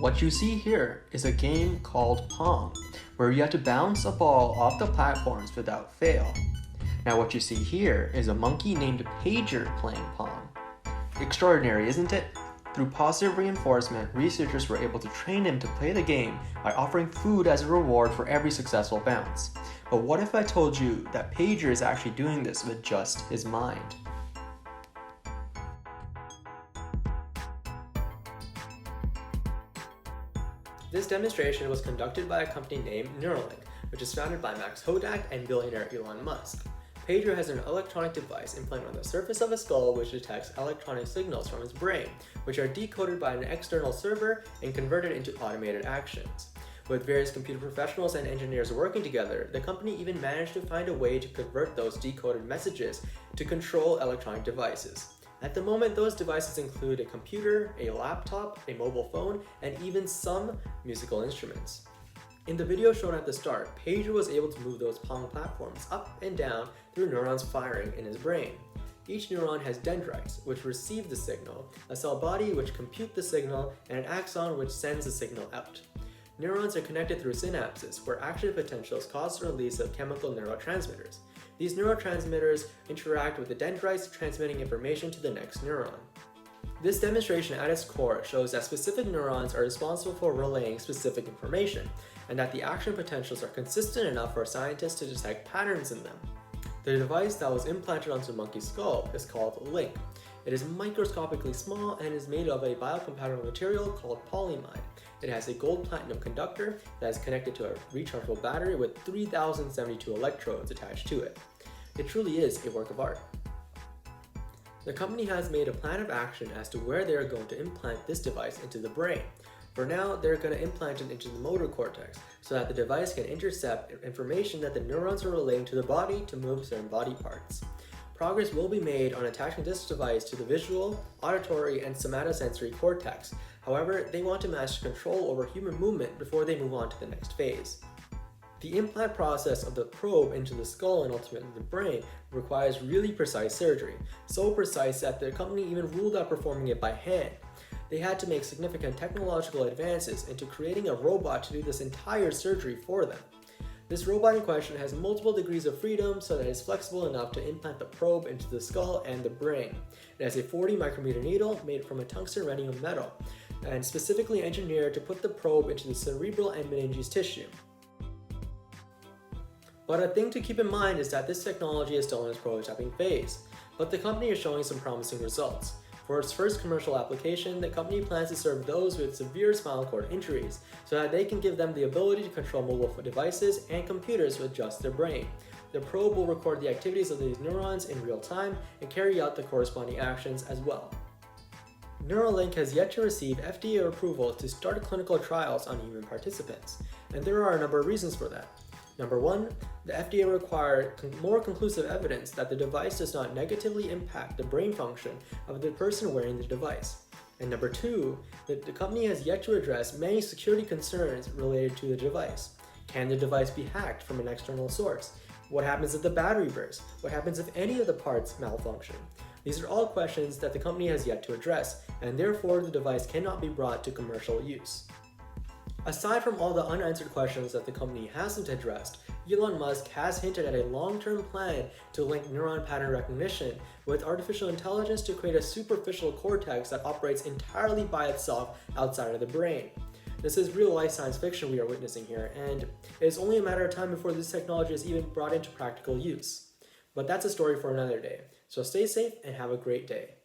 What you see here is a game called Pong, where you have to bounce a ball off the platforms without fail. Now what you see here is a monkey named Pager playing Pong. Extraordinary, isn't it? Through positive reinforcement, researchers were able to train him to play the game by offering food as a reward for every successful bounce. But what if I told you that Pager is actually doing this with just his mind? This demonstration was conducted by a company named Neuralink, which is founded by Max Hodak and billionaire Elon Musk. Pager has an electronic device implanted on the surface of his skull which detects electronic signals from his brain, which are decoded by an external server and converted into automated actions. With various computer professionals and engineers working together, the company even managed to find a way to convert those decoded messages to control electronic devices. At the moment, those devices include a computer, a laptop, a mobile phone, and even some musical instruments. In the video shown at the start, Pager was able to move those Pong platforms up and down through neurons firing in his brain. Each neuron has dendrites, which receive the signal, a cell body which compute the signal, and an axon which sends the signal out. Neurons are connected through synapses, where action potentials cause the release of chemical neurotransmitters. These neurotransmitters interact with the dendrites, transmitting information to the next neuron. This demonstration at its core shows that specific neurons are responsible for relaying specific information, and that the action potentials are consistent enough for scientists to detect patterns in them. The device that was implanted onto the monkey's skull is called Link. It is microscopically small and is made of a biocompatible material called polyimide. It has a gold-platinum conductor that is connected to a rechargeable battery with 3,072 electrodes attached to it. It truly is a work of art. The company has made a plan of action as to where they are going to implant this device into the brain. For now, they're going to implant it into the motor cortex so that the device can intercept information that the neurons are relaying to the body to move certain body parts. Progress will be made on attaching this device to the visual, auditory, and somatosensory cortex. However, they want to master control over human movement before they move on to the next phase. The implant process of the probe into the skull and ultimately the brain requires really precise surgery, so precise that the company even ruled out performing it by hand. They had to make significant technological advances into creating a robot to do this entire surgery for them. This robot in question has multiple degrees of freedom so that it is flexible enough to implant the probe into the skull and the brain. It has a 40 micrometer needle made from a tungsten rhenium metal and specifically engineered to put the probe into the cerebral and meninges tissue. But a thing to keep in mind is that this technology is still in its prototyping phase, but the company is showing some promising results. For its first commercial application, the company plans to serve those with severe spinal cord injuries so that they can give them the ability to control mobile devices and computers with just their brain. The probe will record the activities of these neurons in real time and carry out the corresponding actions as well. Neuralink has yet to receive FDA approval to start clinical trials on human participants, and there are a number of reasons for that. Number one, the FDA required more conclusive evidence that the device does not negatively impact the brain function of the person wearing the device. And number two, the company has yet to address many security concerns related to the device. Can the device be hacked from an external source? What happens if the battery bursts? What happens if any of the parts malfunction? These are all questions that the company has yet to address, and therefore the device cannot be brought to commercial use. Aside from all the unanswered questions that the company hasn't addressed, Elon Musk has hinted at a long-term plan to link neuron pattern recognition with artificial intelligence to create a superficial cortex that operates entirely by itself outside of the brain. This is real-life science fiction we are witnessing here, and it is only a matter of time before this technology is even brought into practical use. But that's a story for another day, so stay safe and have a great day.